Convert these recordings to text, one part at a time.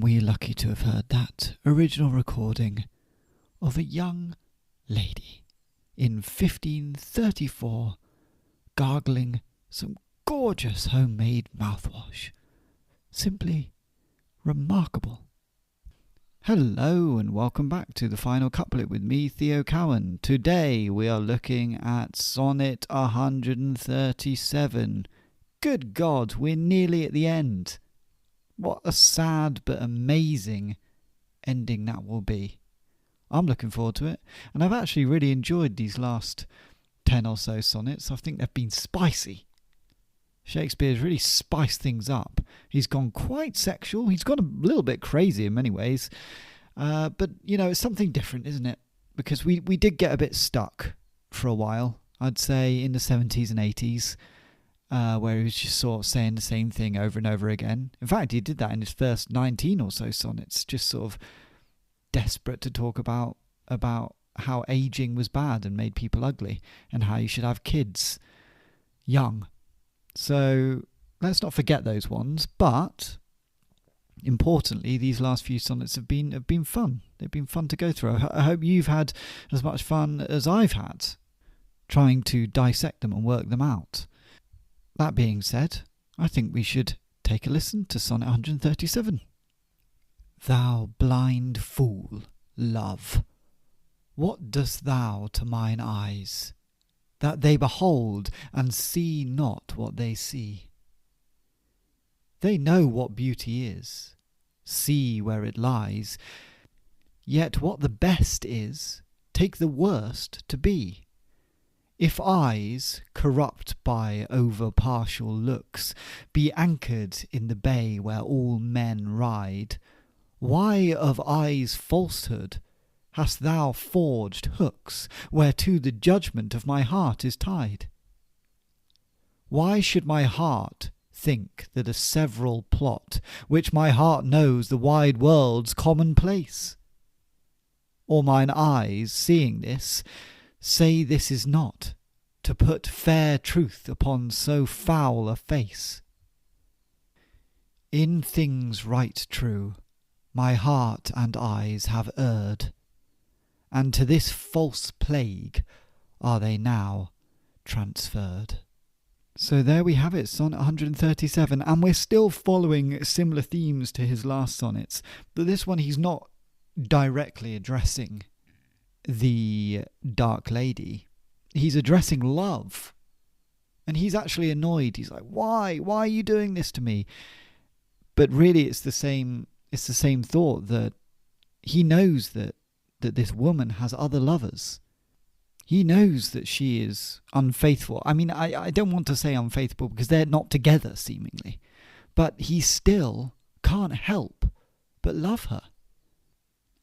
And we're lucky to have heard that original recording of a young lady in 1534 gargling some gorgeous homemade mouthwash. Simply remarkable. Hello and welcome back to the final couplet with me, Theo Cowan. Today we are looking at Sonnet 137. Good God, we're nearly at the end. What a sad but amazing ending that will be. I'm looking forward to it, and I've actually really enjoyed these last 10 or so sonnets. I think they've been spicy. Shakespeare's really spiced things up. He's gone quite sexual. He's gone a little bit crazy in many ways. But, you know, it's something different, isn't it? Because we did get a bit stuck for a while, I'd say, in the 70s and 80s, where he was just sort of saying the same thing over and over again. In fact, he did that in his first 19 or so sonnets, just sort of desperate to talk about how aging was bad and made people ugly, and how you should have kids young. So let's not forget those ones, but importantly, these last few sonnets have been fun. They've been fun to go through. I hope you've had as much fun as I've had trying to dissect them and work them out. That being said, I think we should take a listen to Sonnet 137. Thou blind fool, love, what dost thou to mine eyes, that they behold and see not what they see? They know what beauty is, see where it lies, yet what the best is, take the worst to be. If eyes, corrupt by over-partial looks, be anchored in the bay where all men ride, why of eyes' falsehood hast thou forged hooks, whereto the judgment of my heart is tied? Why should my heart think that a several plot, which my heart knows the wide world's commonplace? Or mine eyes, seeing this, say this is not, to put fair truth upon so foul a face? In things right true, my heart and eyes have erred, and to this false plague are they now transferred. So there we have it, Sonnet 137, and we're still following similar themes to his last sonnets, but this one he's not directly addressing the dark lady. He's addressing love, and he's actually annoyed. He's like, why are you doing this to me? But really it's the same thought, that he knows that this woman has other lovers. He knows that she is unfaithful. I mean, I don't want to say unfaithful because they're not together, seemingly. But he still can't help but love her.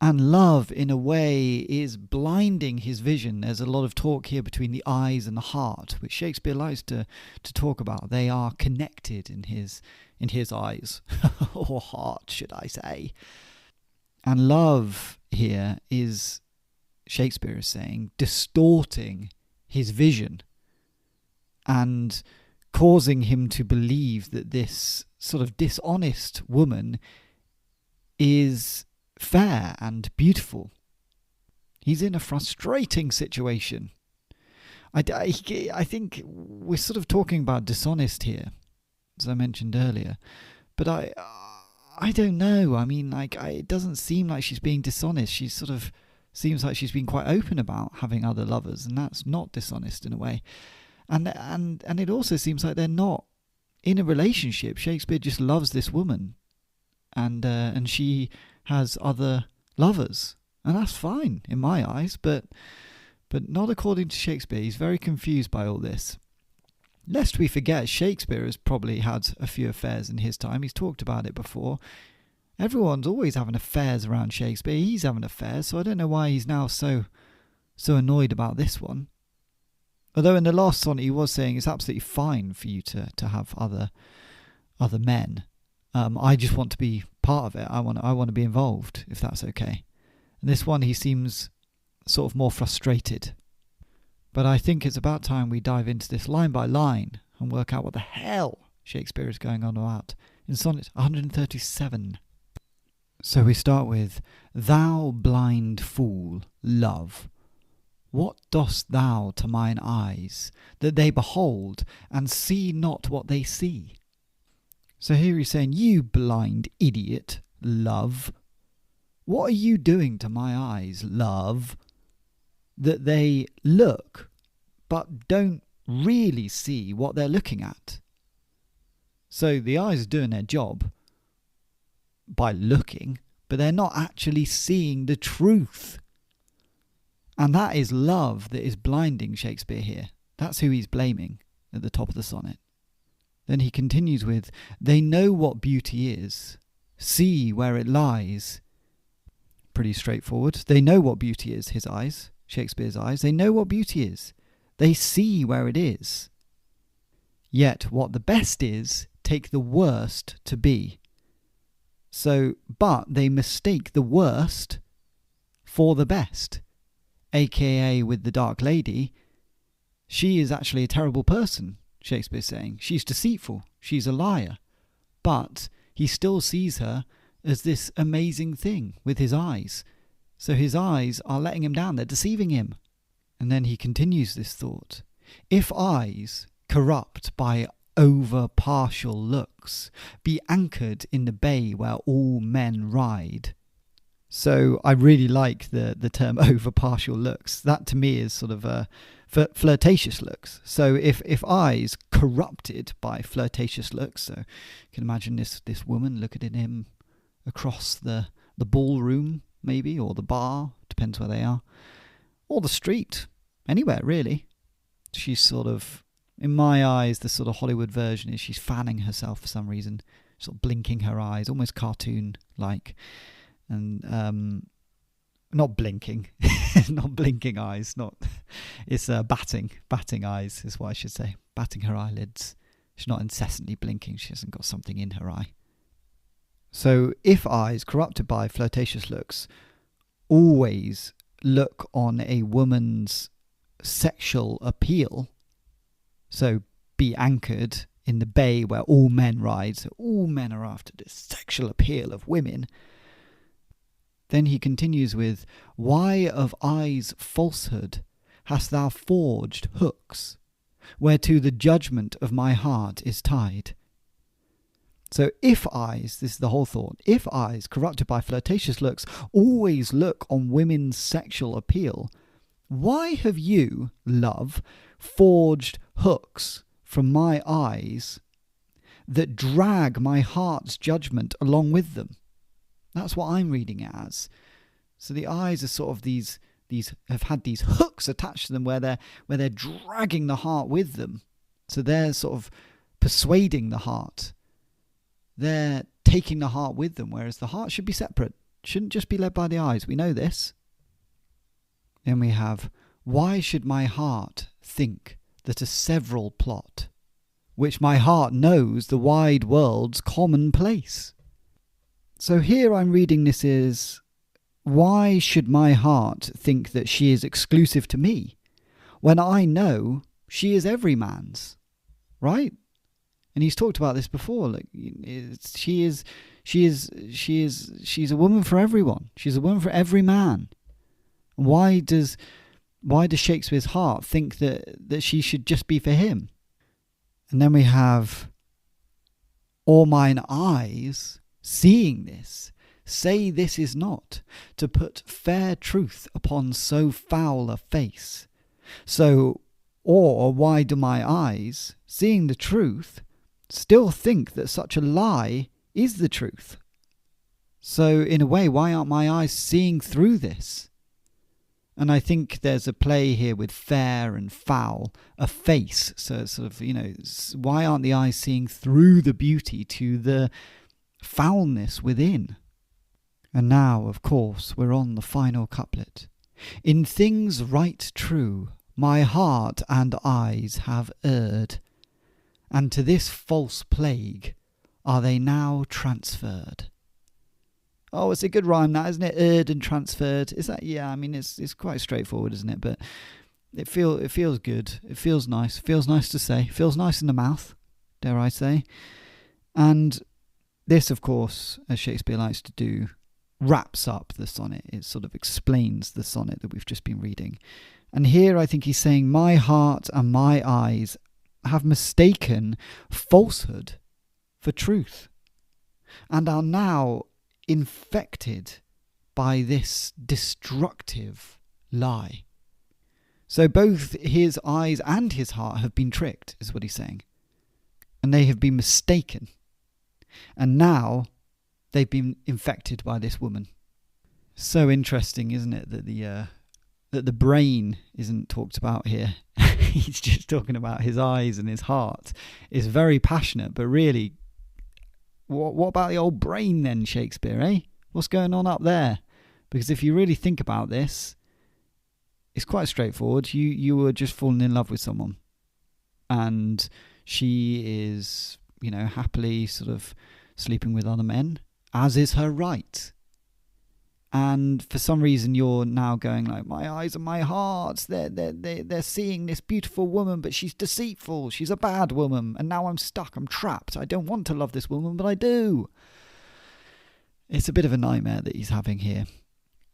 And love, in a way, is blinding his vision. There's a lot of talk here between the eyes and the heart, which Shakespeare likes to talk about. They are connected in his eyes, or heart, should I say. And love here is, Shakespeare is saying, distorting his vision and causing him to believe that this sort of dishonest woman is fair and beautiful. He's in a frustrating situation. I think we're sort of talking about dishonest here, as I mentioned earlier, but I don't know. I mean, it doesn't seem like she's being dishonest. She sort of seems like she's been quite open about having other lovers, and that's not dishonest in a way. And it also seems like they're not in a relationship. Shakespeare just loves this woman, and she has other lovers, and that's fine in my eyes, but not according to Shakespeare. He's very confused by all this. Lest we forget, Shakespeare has probably had a few affairs in his time. He's talked about it before. Everyone's always having affairs around Shakespeare. He's having affairs, so I don't know why he's now so annoyed about this one. Although in the last sonnet he was saying it's absolutely fine for you to have other men. I just want to be part of it. I want to be involved, if that's okay. And this one he seems sort of more frustrated. But I think it's about time we dive into this line by line and work out what the hell Shakespeare is going on about in Sonnet 137. So we start with, thou blind fool, love, what dost thou to mine eyes, that they behold, and see not what they see? So here he's saying, you blind idiot, love, what are you doing to my eyes, love, that they look, but don't really see what they're looking at? So the eyes are doing their job by looking, but they're not actually seeing the truth. And that is love that is blinding Shakespeare here. That's who he's blaming at the top of the sonnet. Then he continues with, they know what beauty is, see where it lies. Pretty straightforward. They know what beauty is, his eyes, Shakespeare's eyes. They know what beauty is. They see where it is. Yet what the best is, take the worst to be. So, but they mistake the worst for the best. AKA with the Dark Lady, she is actually a terrible person, Shakespeare's saying. She's deceitful, she's a liar. But he still sees her as this amazing thing with his eyes. So his eyes are letting him down, they're deceiving him. And then he continues this thought. If eyes, corrupt by over-partial looks, be anchored in the bay where all men ride. So I really like the term over-partial looks. That to me is sort of flirtatious looks. So if eyes corrupted by flirtatious looks, so you can imagine this woman looking at him across the ballroom maybe, or the bar, depends where they are, or the street, anywhere really. She's sort of, in my eyes, the sort of Hollywood version is she's fanning herself for some reason, sort of blinking her eyes, almost cartoon-like. And not blinking, not blinking eyes, it's batting eyes is what I should say, batting her eyelids. She's not incessantly blinking, she hasn't got something in her eye. So if eyes corrupted by flirtatious looks always look on a woman's sexual appeal, so be anchored in the bay where all men ride, so all men are after this sexual appeal of women, then he continues with, why of eyes falsehood hast thou forged hooks, whereto the judgment of my heart is tied? So if eyes, this is the whole thought, if eyes corrupted by flirtatious looks always look on women's sexual appeal, why have you, love, forged hooks from my eyes that drag my heart's judgment along with them? That's what I'm reading it as. So the eyes are sort of these have had these hooks attached to them where they're dragging the heart with them. So they're sort of persuading the heart. They're taking the heart with them, whereas the heart should be separate. Shouldn't just be led by the eyes. We know this. Then we have, why should my heart think that a several plot, which my heart knows the wide world's commonplace? So here I'm reading this is, why should my heart think that she is exclusive to me, when I know she is every man's, right? And he's talked about this before. Like, she's a woman for everyone. She's a woman for every man. Why does Shakespeare's heart think that she should just be for him? And then we have, or mine eyes, seeing this, say this is not, to put fair truth upon so foul a face. So, or why do my eyes, seeing the truth, still think that such a lie is the truth? So, in a way, why aren't my eyes seeing through this? And I think there's a play here with fair and foul, a face. So it's sort of, why aren't the eyes seeing through the beauty to the foulness within? And now, of course, we're on the final couplet. In things right true, my heart and eyes have erred, and to this false plague are they now transferred. Oh, it's a good rhyme, that, isn't it? Erred and transferred. Is that? Yeah, I mean, it's quite straightforward, isn't it? But it feels good. It feels nice. It feels nice to say. It feels nice in the mouth, dare I say. And this, of course, as Shakespeare likes to do, wraps up the sonnet. It sort of explains the sonnet that we've just been reading. And here I think he's saying, my heart and my eyes have mistaken falsehood for truth and are now infected by this destructive lie. So both his eyes and his heart have been tricked, is what he's saying. And they have been mistaken. And now they've been infected by this woman. So interesting, isn't it, that the brain isn't talked about here. He's just talking about his eyes and his heart. It's very passionate, but really, what about the old brain then, Shakespeare, eh? What's going on up there? Because if you really think about this, it's quite straightforward. You were just falling in love with someone, and she is, happily sort of sleeping with other men, as is her right. And for some reason you're now going like, my eyes and my heart, they're seeing this beautiful woman, but she's deceitful, she's a bad woman, and now I'm stuck, I'm trapped. I don't want to love this woman, but I do. It's a bit of a nightmare that he's having here.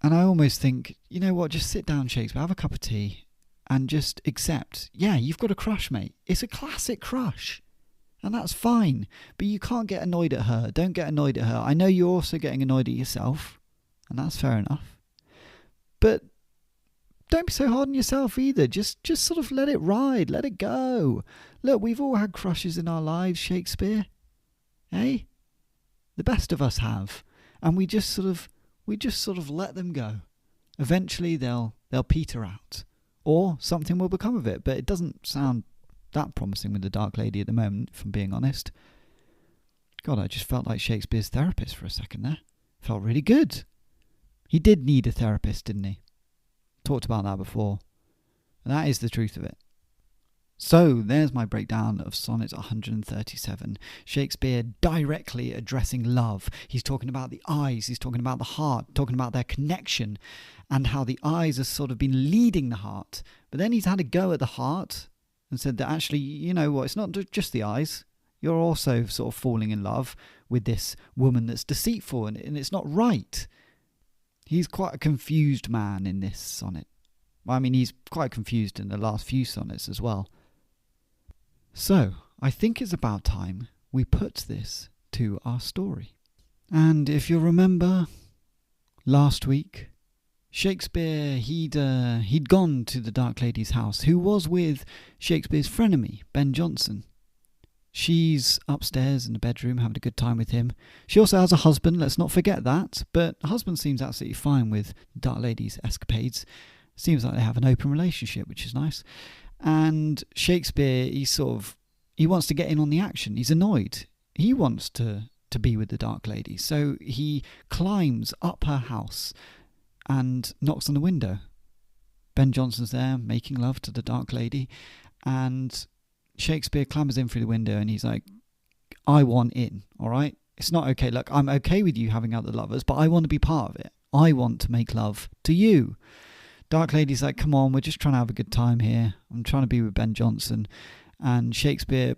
And I almost think, you know what, just sit down, Shakespeare, have a cup of tea, and just accept, yeah, you've got a crush, mate. It's a classic crush. And that's fine. But you can't get annoyed at her. Don't get annoyed at her. I know you're also getting annoyed at yourself. And that's fair enough. But don't be so hard on yourself either. Just sort of let it ride. Let it go. Look, we've all had crushes in our lives, Shakespeare. Eh? The best of us have. And we just sort of let them go. Eventually they'll peter out. Or something will become of it. But it doesn't sound that promising with the Dark Lady at the moment, if I'm being honest. God, I just felt like Shakespeare's therapist for a second there. Felt really good. He did need a therapist, didn't he? Talked about that before. And that is the truth of it. So, there's my breakdown of Sonnet 137. Shakespeare directly addressing love. He's talking about the eyes, he's talking about the heart, talking about their connection, and how the eyes have sort of been leading the heart. But then he's had a go at the heart and said that actually, you know what, it's not just the eyes. You're also sort of falling in love with this woman that's deceitful, and it's not right. He's quite a confused man in this sonnet. I mean, he's quite confused in the last few sonnets as well. So, I think it's about time we put this to our story. And if you'll remember, last week, Shakespeare, he'd gone to the Dark Lady's house, who was with Shakespeare's frenemy, Ben Jonson. She's upstairs in the bedroom having a good time with him. She also has a husband, let's not forget that. But the husband seems absolutely fine with the Dark Lady's escapades. Seems like they have an open relationship, which is nice. And Shakespeare, he wants to get in on the action. He's annoyed. He wants to be with the Dark Lady. So he climbs up her house and knocks on the window. Ben Jonson's there making love to the Dark Lady. And Shakespeare clambers in through the window and he's like, I want in, all right? It's not okay. Look, I'm okay with you having other lovers, but I want to be part of it. I want to make love to you. Dark Lady's like, come on, we're just trying to have a good time here. I'm trying to be with Ben Jonson. And Shakespeare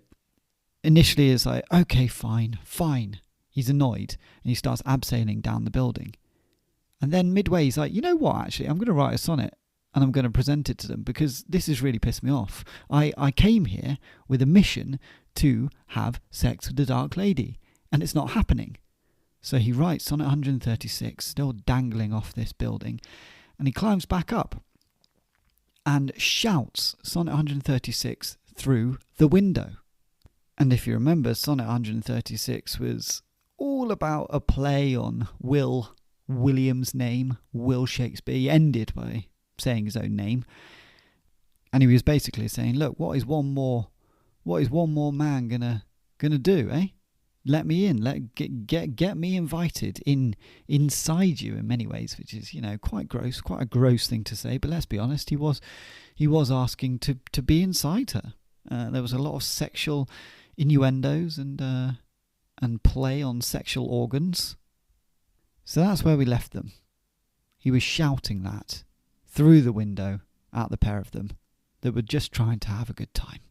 initially is like, okay, fine. He's annoyed and he starts abseiling down the building. And then midway he's like, you know what, actually, I'm going to write a sonnet. And I'm going to present it to them because this has really pissed me off. I came here with a mission to have sex with the Dark Lady, and it's not happening. So he writes Sonnet 136, still dangling off this building, and he climbs back up and shouts Sonnet 136 through the window. And if you remember, Sonnet 136 was all about a play on William's name, Will Shakespeare. He ended by saying his own name, and he was basically saying, look, what is one more man gonna do, eh? Let me in, get me invited inside you in many ways, which is, quite a gross thing to say, but let's be honest, he was asking to be inside her. There was a lot of sexual innuendos and play on sexual organs. So that's where we left them. He was shouting that through the window at the pair of them that were just trying to have a good time.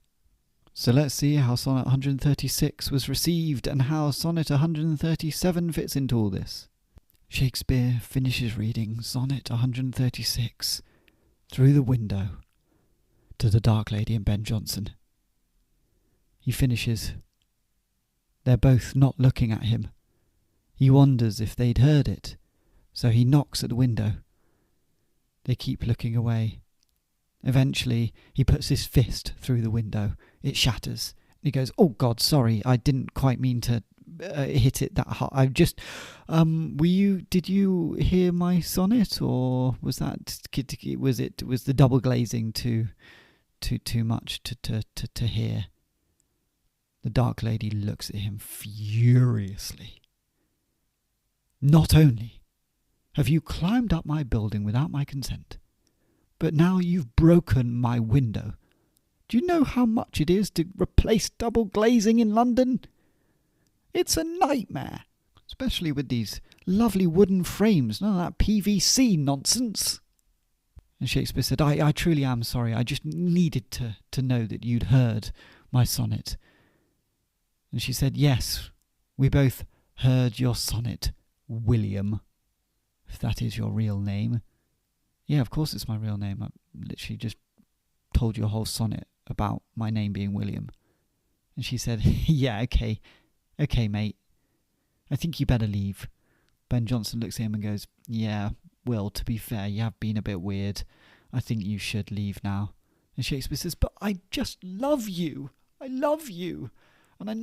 So let's see how Sonnet 136 was received and how Sonnet 137 fits into all this. Shakespeare finishes reading Sonnet 136 through the window to the Dark Lady and Ben Jonson. He finishes. They're both not looking at him. He wonders if they'd heard it, so he knocks at the window. They keep looking away. Eventually, he puts his fist through the window. It shatters. He goes, "Oh God, sorry, I didn't quite mean to hit it that hard. I just, did you hear my sonnet, or was the double glazing too much to hear?" The Dark Lady looks at him furiously. "Not only have you climbed up my building without my consent, but now you've broken my window. Do you know how much it is to replace double glazing in London? It's a nightmare, especially with these lovely wooden frames, none of that PVC nonsense." And Shakespeare said, I truly am sorry. I just needed to know that you'd heard my sonnet." And she said, "Yes, we both heard your sonnet, William, if that is your real name." "Yeah, of course it's my real name. I literally just told you a whole sonnet about my name being William." And she said, "Yeah, okay, mate. I think you better leave." Ben Jonson looks at him and goes, "Yeah, Will, to be fair, you have been a bit weird. I think you should leave now." And Shakespeare says, "But I just love you. I love you. And I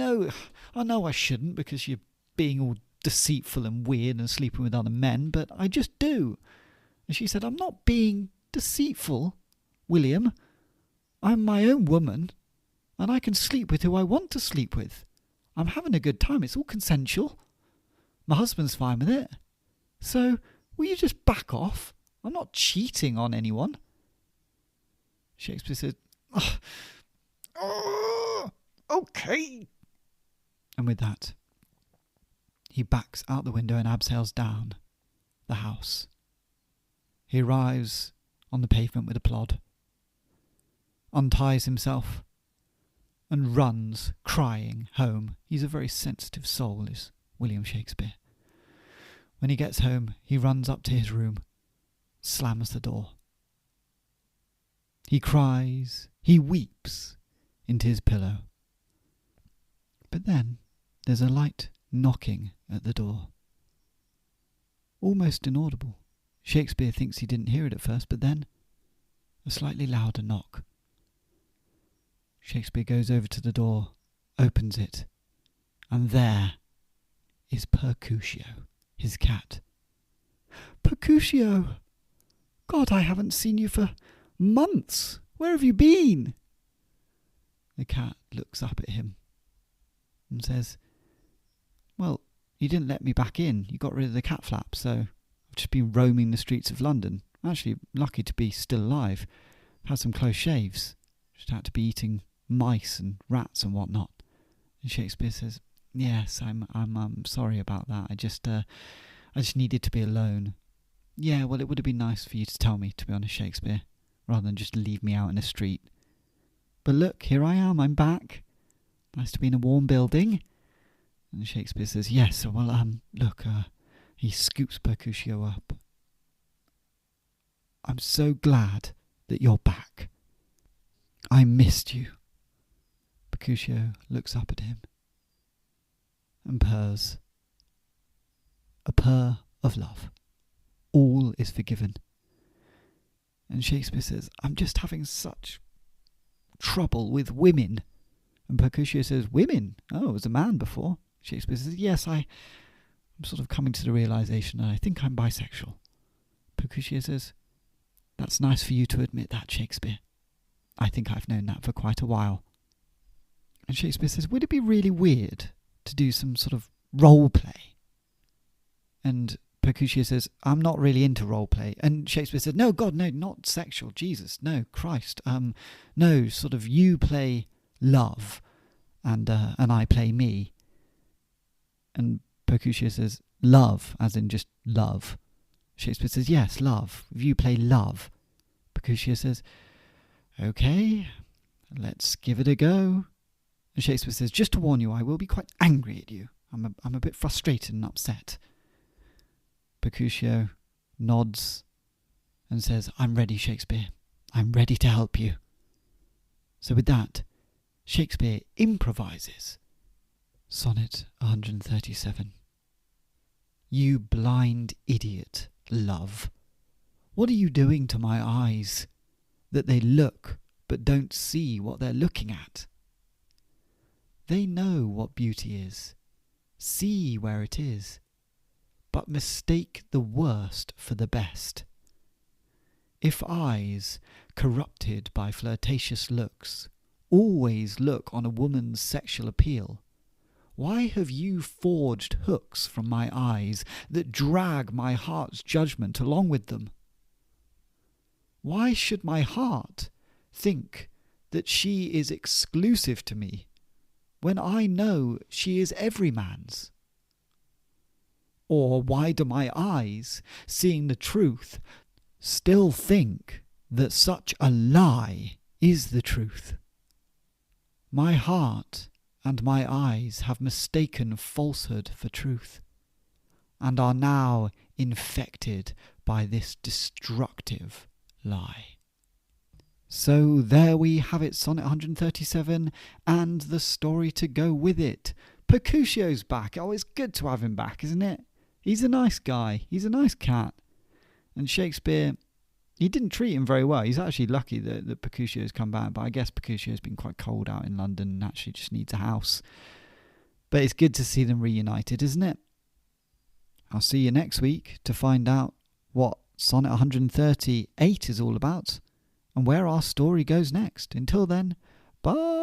know I shouldn't because you're being all deceitful and weird and sleeping with other men, but I just do." And she said, "I'm not being deceitful, William. I'm my own woman, and I can sleep with who I want to sleep with. I'm having a good time. It's all consensual. My husband's fine with it. So, will you just back off? I'm not cheating on anyone." Shakespeare said, "Okay." And with that, he backs out the window and abseils down the house. He arrives on the pavement with a plod, unties himself, and runs, crying, home. He's a very sensitive soul, is William Shakespeare. When he gets home, he runs up to his room, slams the door. He cries, he weeps into his pillow. But then there's a light knocking at the door. Almost inaudible. Shakespeare thinks he didn't hear it at first, but then a slightly louder knock. Shakespeare goes over to the door, opens it, and there is Mercutio, his cat. "Mercutio! God, I haven't seen you for months. Where have you been?" The cat looks up at him and says, "Well, you didn't let me back in. You got rid of the cat flap, so I've just been roaming the streets of London. I'm actually lucky to be still alive. I've had some close shaves. Just had to be eating mice and rats and whatnot." And Shakespeare says, "Yes, I'm sorry about that. I just needed to be alone." "Yeah, well, it would have been nice for you to tell me, to be honest, Shakespeare, rather than just leave me out in the street. But look, here I am. I'm back. Nice to be in a warm building." And Shakespeare says, "Yes, well, look." He scoops Mercutio up. "I'm so glad that you're back. I missed you." Mercutio looks up at him and purrs. A purr of love. All is forgiven. And Shakespeare says, "I'm just having such trouble with women." And Mercutio says, "Women? Oh, I was a man before." Shakespeare says, "Yes, I'm sort of coming to the realization that I think I'm bisexual." Mercutio says, "That's nice for you to admit that, Shakespeare. I think I've known that for quite a while." And Shakespeare says, "Would it be really weird to do some sort of role play?" And Mercutio says, "I'm not really into role play." And Shakespeare said, "No, God, no, not sexual. Jesus, no, Christ. No, sort of you play love and I play me." And Mercutio says, "Love, as in just love." Shakespeare says, "Yes, love. You play love." Mercutio says, "Okay, let's give it a go." And Shakespeare says, "Just to warn you, I will be quite angry at you. I'm a bit frustrated and upset." Mercutio nods and says, "I'm ready, Shakespeare. I'm ready to help you." So with that, Shakespeare improvises Sonnet 137. You blind idiot, love, what are you doing to my eyes, that they look but don't see what they're looking at? They know what beauty is, see where it is, but mistake the worst for the best. If eyes, corrupted by flirtatious looks, always look on a woman's sexual appeal, why have you forged hooks from my eyes that drag my heart's judgment along with them? Why should my heart think that she is exclusive to me when I know she is every man's? Or why do my eyes, seeing the truth, still think that such a lie is the truth? My heart and my eyes have mistaken falsehood for truth, and are now infected by this destructive lie. So there we have it, Sonnet 137, and the story to go with it. Mercutio's back. Oh, it's good to have him back, isn't it? He's a nice guy. He's a nice cat. And Shakespeare, he didn't treat him very well. He's actually lucky that Mercutio's come back, but I guess Mercutio's been quite cold out in London and actually just needs a house. But it's good to see them reunited, isn't it? I'll see you next week to find out what Sonnet 138 is all about and where our story goes next. Until then, bye!